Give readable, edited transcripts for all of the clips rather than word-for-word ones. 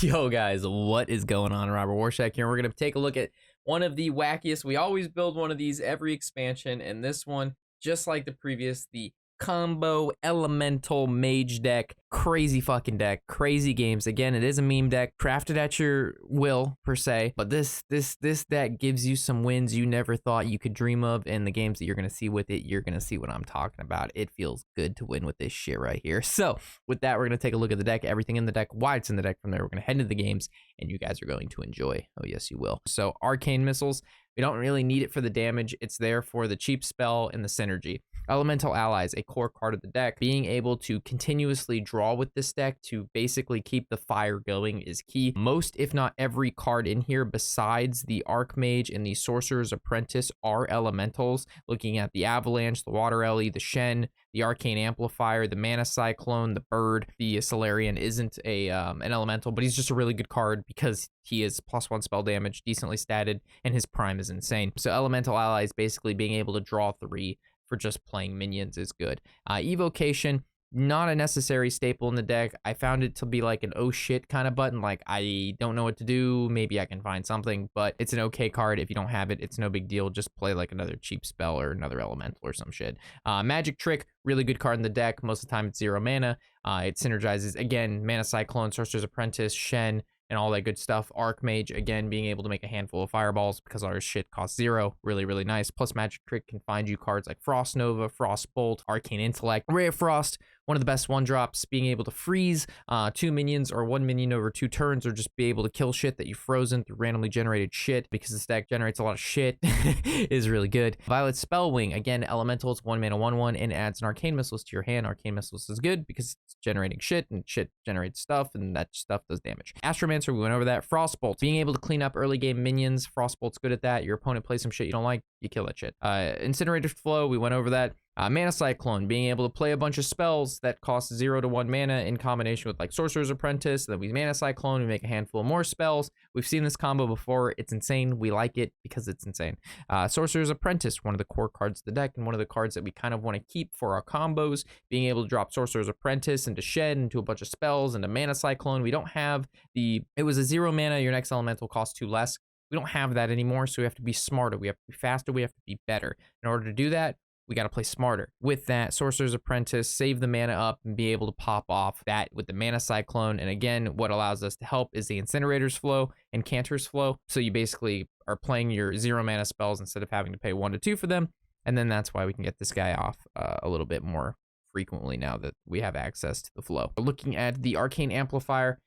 Yo guys, what is going on? Robert Warshak here. We're going to take a look at one of the wackiest. We always build one of these every expansion, and this one, just like the previous, the combo Elemental Mage deck. Crazy fucking deck, crazy games. Again, it is a meme deck, crafted at your will per se, but this deck gives you some wins you never thought you could dream of, and the games that you're gonna see with it, you're gonna see what I'm talking about. It feels good to win with this shit right here. So with that, we're gonna take a look at the deck, everything in the deck, why it's in the deck. From there, we're gonna head into the games, and you guys are going to enjoy. Oh yes, you will. So arcane missiles. We don't really need it for the damage. It's there for the cheap spell and the synergy. Elemental Allies, a core card of the deck. Being able to continuously draw with this deck to basically keep the fire going is key. Most, if not every card in here besides the Archmage and the Sorcerer's Apprentice are elementals. Looking at the Avalanche, the Water Ellie, the Shen, the Arcane Amplifier, the Mana Cyclone, the Bird. The Solarian isn't an elemental, but he's just a really good card because he is +1 spell damage, decently statted, and his prime is insane. So Elemental Allies basically being able to draw 3 for just playing minions is good. Evocation, not a necessary staple in the deck. I found it to be like an oh shit kind of button, like I don't know what to do, maybe I can find something, but it's an okay card. If you don't have it, it's no big deal. Just play like another cheap spell or another elemental or some shit. Magic Trick, really good card in the deck. Most of the time it's 0 mana. It synergizes, again, Mana Cyclone, Sorcerer's Apprentice, Shen, and all that good stuff. Archmage, again, being able to make a handful of fireballs because our shit costs 0. Really, really nice. Plus, Magic Trick can find you cards like Frost Nova, Frost Bolt, Arcane Intellect, Ray of Frost, one of the best 1-drops, being able to freeze 2 minions or 1 minion over 2 turns, or just be able to kill shit that you've frozen through randomly generated shit, because this deck generates a lot of shit, is really good. Violet Spellwing, again, elementals, 1 mana, 1/1, and adds an Arcane Missiles to your hand. Arcane Missiles is good because it's generating shit, and shit generates stuff, and that stuff does damage. Astromancer, we went over that. Frostbolt, being able to clean up early game minions. Frostbolt's good at that. Your opponent plays some shit you don't like, you kill that shit. Incinerator Flow, we went over that. Mana Cyclone, being able to play a bunch of spells that cost 0 to 1 mana in combination with like Sorcerer's Apprentice. Then we Mana Cyclone, we make a handful more spells. We've seen this combo before. It's insane. We like it because it's insane. Sorcerer's Apprentice, one of the core cards of the deck, and one of the cards that we kind of want to keep for our combos. Being able to drop Sorcerer's Apprentice into Shed, into a bunch of spells, into Mana Cyclone. We don't have the, it was a 0 mana, your next elemental costs 2 less. We don't have that anymore, so we have to be smarter. We have to be faster. We have to be better. In order to do that, we got to play smarter. With that, Sorcerer's Apprentice, save the mana up and be able to pop off that with the Mana Cyclone. And again, what allows us to help is the Incinerators Flow and Cantor's Flow. So you basically are playing your 0 mana spells instead of having to pay 1 to 2 for them. And then that's why we can get this guy off a little bit more frequently now that we have access to the flow. Looking at the Arcane Amplifier,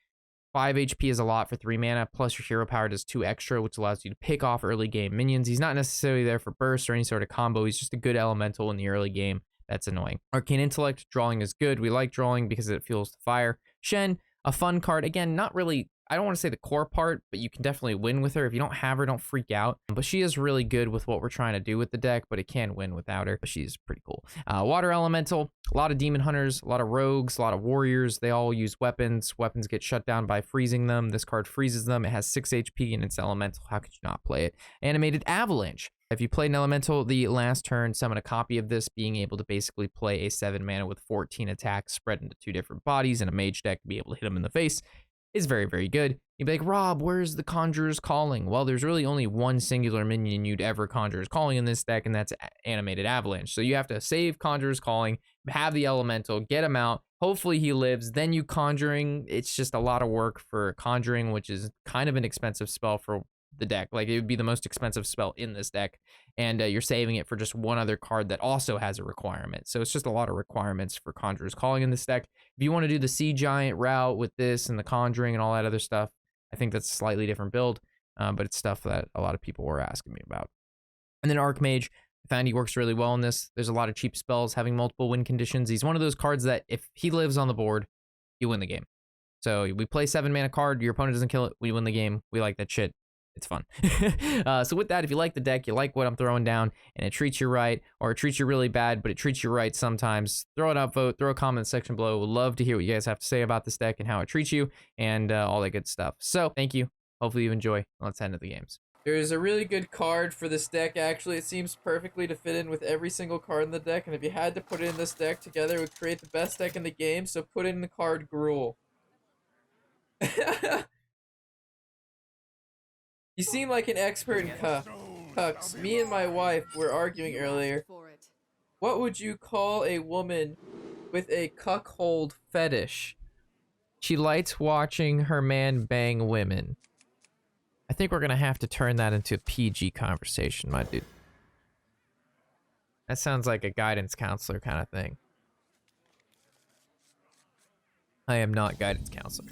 5 HP is a lot for 3 mana, plus your hero power does 2 extra, which allows you to pick off early game minions. He's not necessarily there for burst or any sort of combo. He's just a good elemental in the early game. That's annoying. Arcane Intellect, drawing is good. We like drawing because it fuels the fire. Shen, a fun card. Again, not really, I don't want to say the core part, but you can definitely win with her. If you don't have her, don't freak out. But she is really good with what we're trying to do with the deck, but it can win without her. But she's pretty cool. Water Elemental, a lot of Demon Hunters, a lot of Rogues, a lot of Warriors. They all use weapons. Weapons get shut down by freezing them. This card freezes them. It has 6 HP and it's Elemental. How could you not play it? Animated Avalanche. If you played an Elemental the last turn, summon a copy of this, being able to basically play a 7 mana with 14 attacks spread into 2 different bodies in a mage deck to be able to hit them in the face is very, very good. You'd be like, Rob, where's the Conjurer's Calling? Well, there's really only one singular minion you'd ever Conjurer's Calling in this deck, and that's Animated Avalanche. So you have to save Conjurer's Calling, have the Elemental, get him out. Hopefully he lives, then you Conjuring. It's just a lot of work for Conjuring, which is kind of an expensive spell for the deck. Like, it would be the most expensive spell in this deck, and you're saving it for just one other card that also has a requirement. So it's just a lot of requirements for Conjurer's Calling in this deck. If you want to do the Sea Giant route with this and the Conjuring and all that other stuff, I think that's a slightly different build, but it's stuff that a lot of people were asking me about. And then Archmage, I found he works really well in this. There's a lot of cheap spells, having multiple win conditions. He's one of those cards that if he lives on the board, you win the game. So we play 7 mana card, your opponent doesn't kill it, we win the game. We like that shit. It's fun. So with that, if you like the deck, you like what I'm throwing down, and it treats you right, or it treats you really bad, but it treats you right sometimes, throw it up, vote, throw a comment section below. Would love to hear what you guys have to say about this deck and how it treats you, and all that good stuff. So thank you. Hopefully you enjoy. Let's head into the games. There's a really good card for this deck, actually. It seems perfectly to fit in with every single card in the deck, and if you had to put it in this deck together, it would create the best deck in the game, so put in the card Gruul. You seem like an expert in cucks. Me and my wife were arguing earlier. What would you call a woman with a cuckold fetish? She likes watching her man bang women. I think we're gonna have to turn that into a PG conversation, my dude. That sounds like a guidance counselor kind of thing. I am not guidance counselor.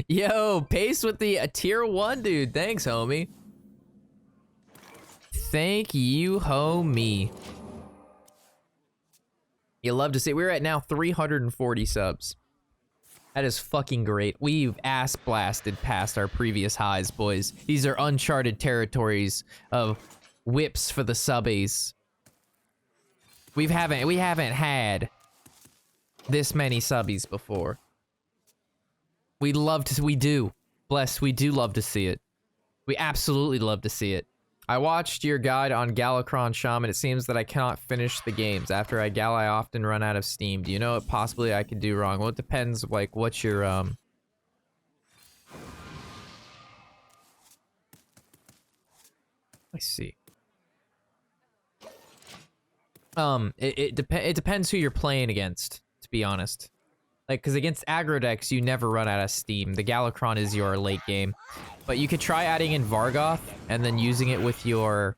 Yo, Pace with the tier 1, dude. Thanks, homie. Thank you, homie. You love to see. We're at now 340 subs. That is fucking great. We've ass blasted past our previous highs, boys. These are uncharted territories of whips for the subbies. We haven't had this many subbies before. We do love to see it. We absolutely love to see it. I watched your guide on Galakron Shaman. It seems that I cannot finish the games. After I gal, I often run out of steam. Do you know what possibly I could do wrong? Well, it depends, like, what's your, I see. It depends who you're playing against, to be honest. Like, because against aggro decks, you never run out of steam. The Galakron is your late game. But you could try adding in Vargoth, and then using it with your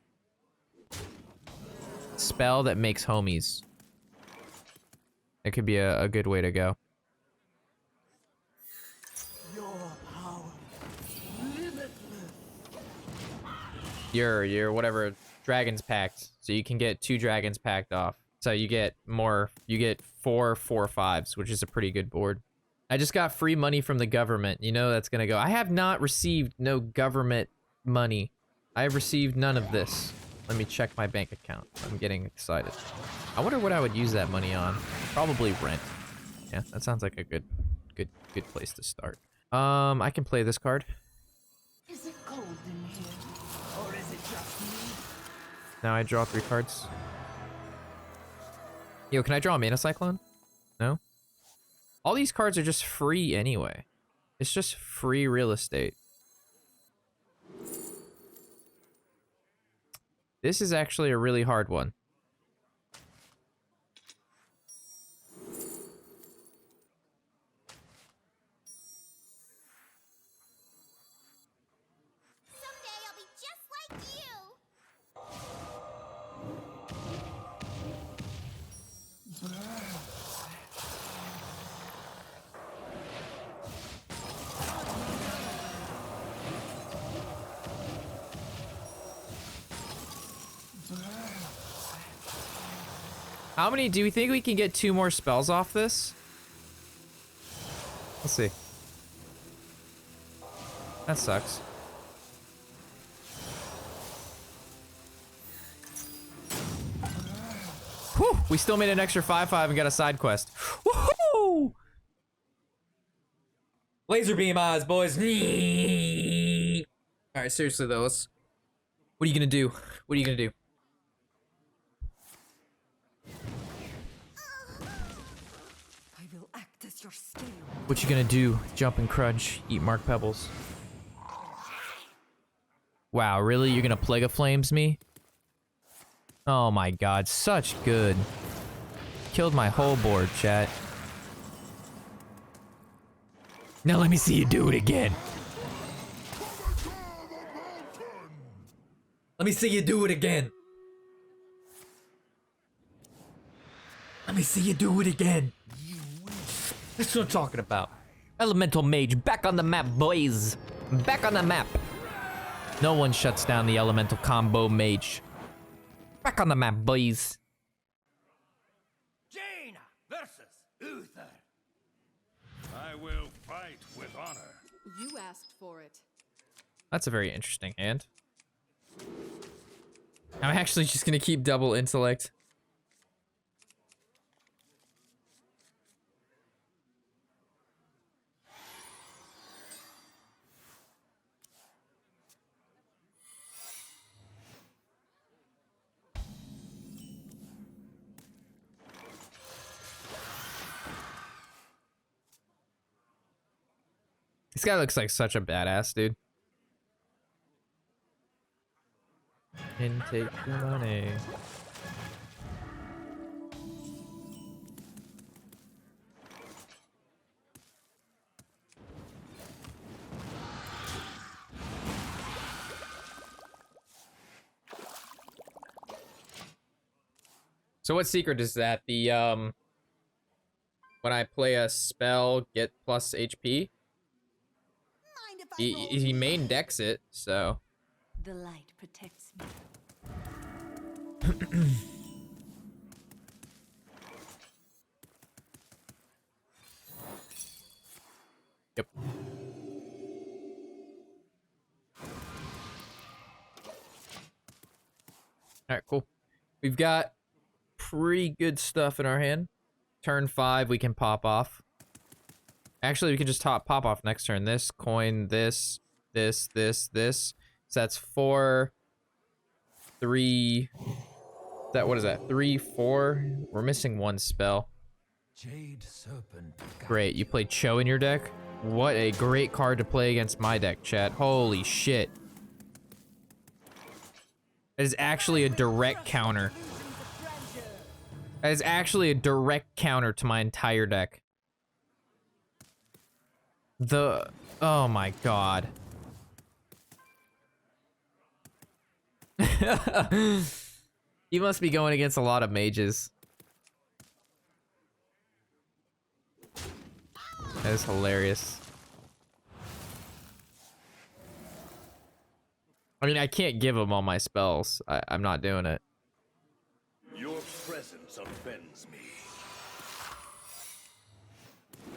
spell that makes homies. It could be a good way to go. Your whatever, dragons packed. So you can get 2 dragons packed off. So you get more, you get 4 4/5s, which is a pretty good board. I just got free money from the government. You know that's gonna go. I have not received no government money. I have received none of this. Let me check my bank account. I'm getting excited. I wonder what I would use that money on. Probably rent. Yeah, that sounds like a good place to start. I can play this card. Is it cold in here? Or is it just me? Now I draw 3 cards. Yo, can I draw a Mana Cyclone? No? All these cards are just free anyway. It's just free real estate. This is actually a really hard one. Someday I'll be just like you. How many do we think we can get 2 more spells off this? Let's see. That sucks. Whew, we still made an extra 5/5 and got a side quest. Woohoo! Laser beam eyes, boys. Alright, seriously though, what are you gonna do? What are you gonna do? I will act as your scale. What you gonna do? Jump and crunch, eat Mark Pebbles. Wow, really? You're gonna Plague of Flames me? Oh my god, such good. Killed my whole board, chat. Now let me see you do it again. Let me see you do it again. Let me see you do it again. That's what I'm talking about. Elemental Mage, back on the map, boys. Back on the map. No one shuts down the Elemental Combo Mage. Back on the map, boys. Jaina versus Uther. I will fight with honor. You asked for it. That's a very interesting hand. I'm actually just gonna keep double intellect. This guy looks like such a badass, dude. And take the money. So what secret is that? The when I play a spell, get plus HP. Mind if I He main decks it, so. The light protects me. Yep. All right, cool. We've got pretty good stuff in our hand. Turn 5, we can pop off. Actually, we can just pop off next turn. This coin, this. So that's 4, 3. What is that? 3, 4. We're missing 1 spell. Jade Serpent. Great, you played Cho in your deck? What a great card to play against my deck, chat. Holy shit. That is actually a direct counter. That is actually a direct counter to my entire deck. Oh my god. You must be going against a lot of mages. That is hilarious. I mean, I can't give him all my spells. I'm not doing it. Your presence offends me.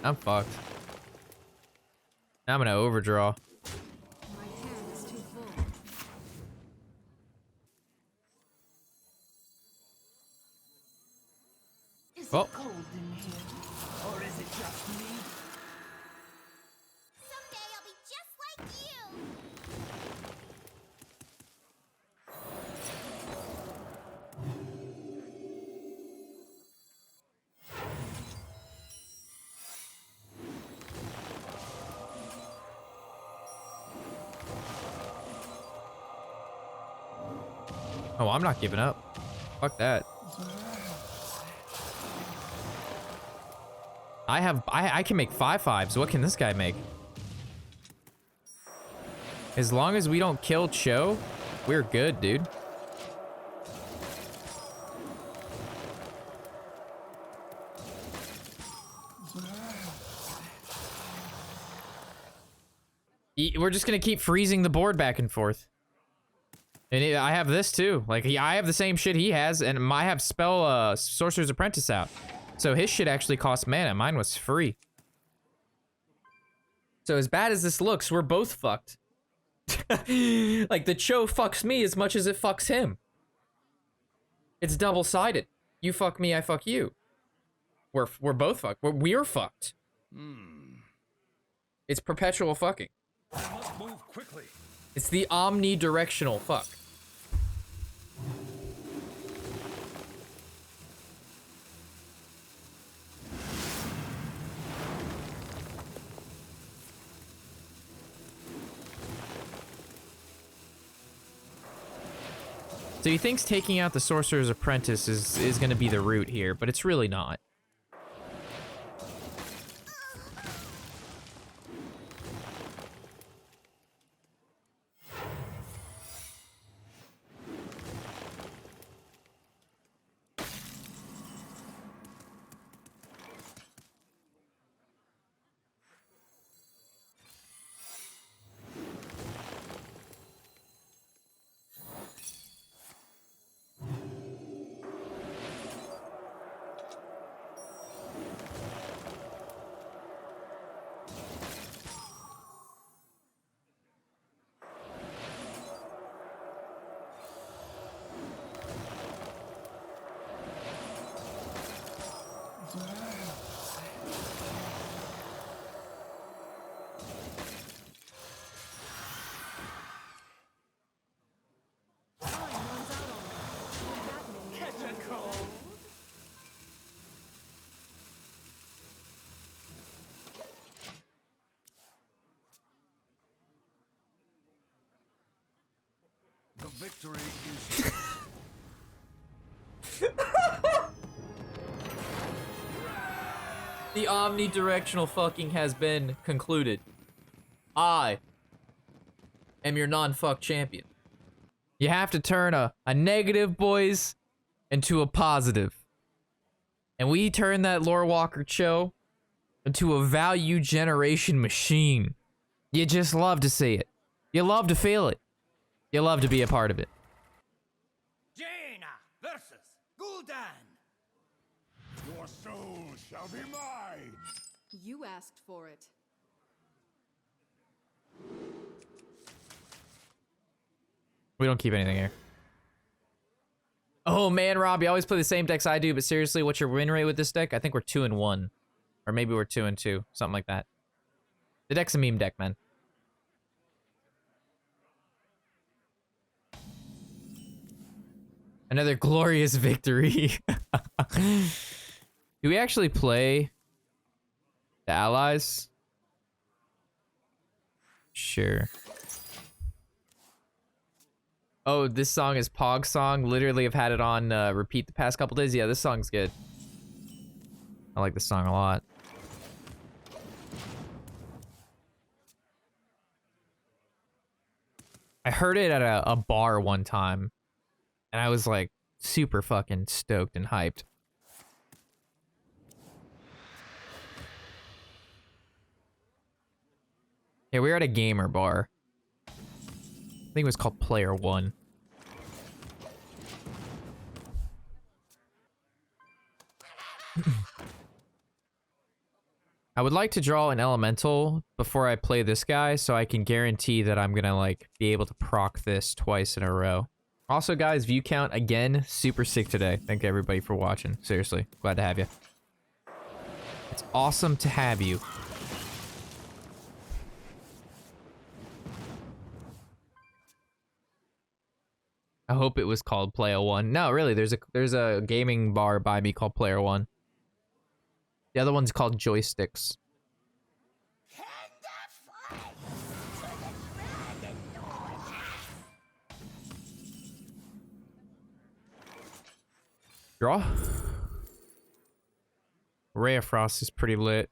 I'm fucked. Now I'm gonna overdraw. My hand is too full. Is Oh. it cold in here? Or is it just me? Someday I'll be just like you. Oh, I'm not giving up. Fuck that. I can make 5/5s. What can this guy make? As long as we don't kill Cho, we're good, dude. We're just gonna keep freezing the board back and forth. And I have this too. Like, I have the same shit he has, and I have Sorcerer's Apprentice out. So his shit actually costs mana. Mine was free. So as bad as this looks, we're both fucked. Like, the Cho fucks me as much as it fucks him. It's double-sided. You fuck me, I fuck you. We're both fucked. We're fucked. It's perpetual fucking. I must move quickly. It's the omnidirectional fuck. So he thinks taking out the Sorcerer's Apprentice is going to be the route here, but it's really not. victory is The omnidirectional fucking has been concluded. I am your non-fuck champion. You have to turn a negative, boys, into a positive. And we turn that Lore Walker Cho into a value generation machine. You just love to see it. You love to feel it. You love to be a part of it. Jaina versus Gul'dan. Your soul shall be mine. You asked for it. We don't keep anything here. Oh man, Rob, you always play the same decks I do, but seriously, what's your win rate with this deck? I think we're 2-1. Or maybe we're 2-2, something like that. The deck's a meme deck, man. Another glorious victory. Do we actually play the allies? Sure. Oh, this song is Pog song. Literally, I've had it on repeat the past couple days. Yeah, this song's good. I like this song a lot. I heard it at a bar one time, and I was like super fucking stoked and hyped. Yeah, we were at a gamer bar. I think it was called Player One. I would like to draw an elemental before I play this guy so I can guarantee that I'm gonna like be able to proc this twice in a row. Also guys, view count again, super sick today. Thank everybody for watching. Seriously, glad to have you. It's awesome to have you. I hope it was called Player One. No, really, there's a gaming bar by me called Player One. The other one's called Joysticks. Draw. Ray of Frost is pretty lit.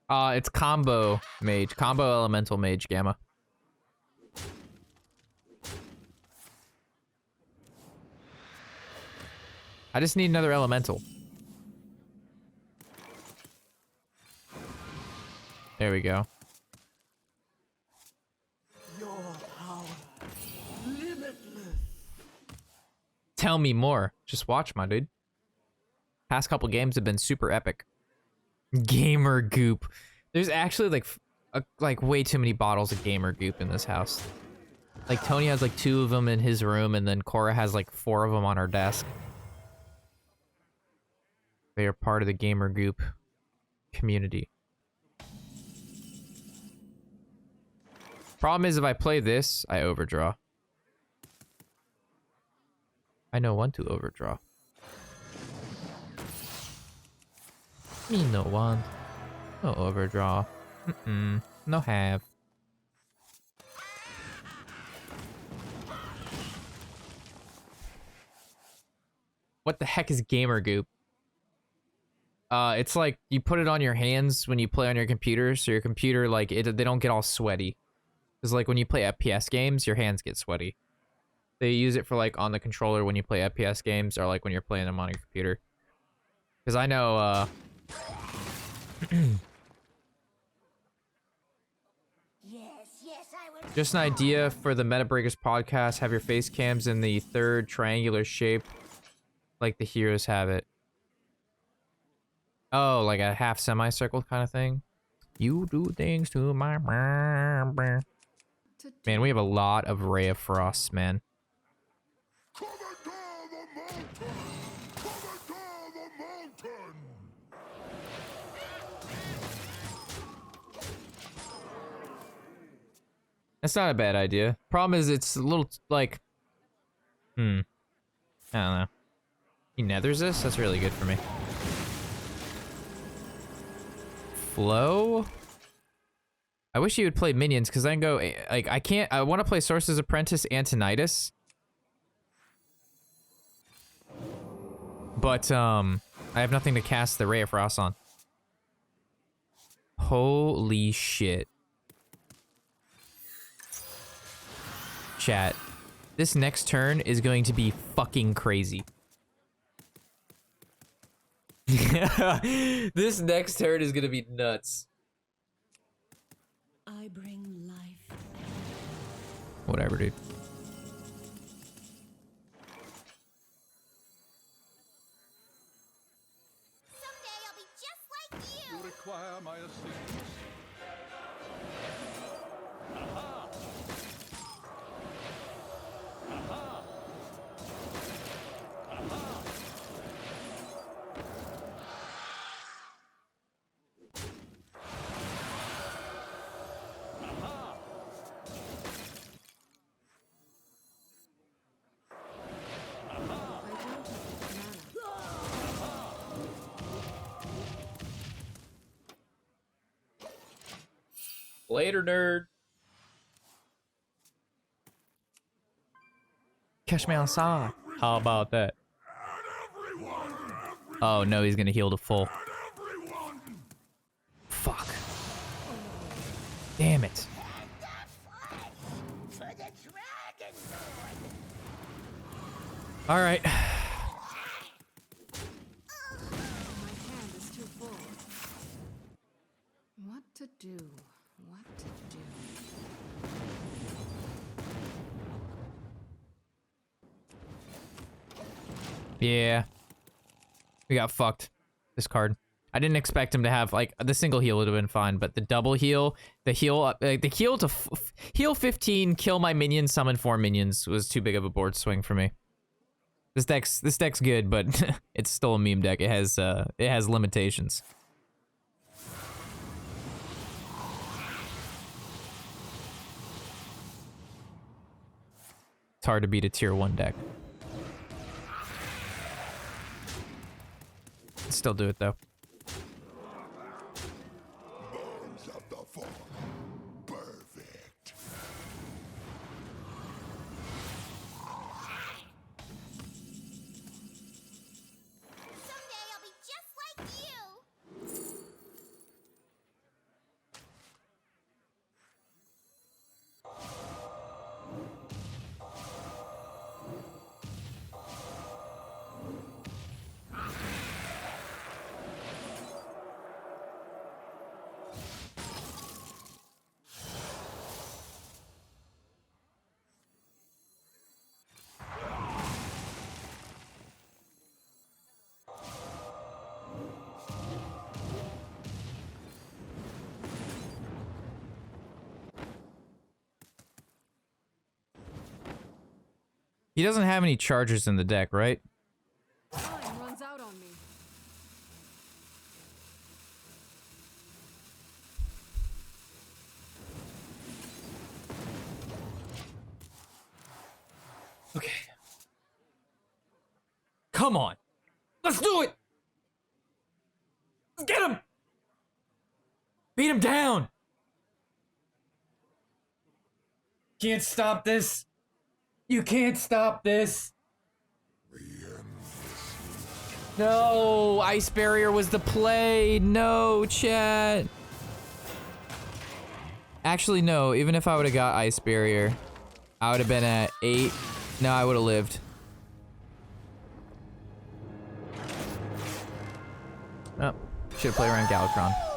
It's combo mage, combo elemental mage gamma. I just need another elemental. There we go. Your power, limitless. Tell me more. Just watch, my dude. Past couple games have been super epic. Gamer goop. There's actually like way too many bottles of gamer goop in this house. Like Tony has like 2 of them in his room, and then Cora has like 4 of them on her desk. They are part of the gamer goop community. Problem is, if I play this, I overdraw. I know when to overdraw. Me no want. No overdraw. No have. What the heck is gamer goop? It's like you put it on your hands when you play on your computer, so your computer like they don't get all sweaty. Cause like when you play FPS games, your hands get sweaty. They use it for like on the controller when you play FPS games, or like when you're playing them on your computer. Cause I know just an idea for the Meta Breakers podcast, have your face cams in the 3rd triangular shape like the heroes have it. Oh, like a half semicircle kind of thing. You do things to my man, we have a lot of Ray of Frosts, man. Come and down the mountain! Come and down the mountain! That's not a bad idea. Problem is, it's a little, like... I don't know. He nethers this? That's really good for me. flow. I wish he would play minions because I can go like I can't. I want to play Sorcerer's Apprentice and Tinnitus, but I have nothing to cast the Ray of Frost on. Holy shit! Chat, this next turn is going to be fucking crazy. This next turn is gonna be nuts. I bring life. Whatever, dude. Someday I'll be just like you. You require my assistance. I don't have mana. Later, nerd. Catch me outside. How about that? Oh no, he's gonna heal to full. Fuck. Damn it. All right. My hand is too full. What to do? What to do? Yeah. We got fucked. This card. I didn't expect him to have, like, the single heal would have been fine, but the double heal, the heal to heal 15, kill my minions, summon 4 minions was too big of a board swing for me. This deck's good, but it's still a meme deck. It has limitations. It's hard to beat a tier 1 deck. Still do it though. Bones of the Fallen. Perfect. Someday I'll be just like you. He doesn't have any chargers in the deck, right? Time runs out on me. Okay. Come on. Let's do it! Let's get him! Beat him down! Can't stop this. You can't stop this. No, Ice Barrier was the play. No, chat. Actually, no. Even if I would have got Ice Barrier, I would have been at 8. No, I would have lived. Oh, should have played around Galvatron.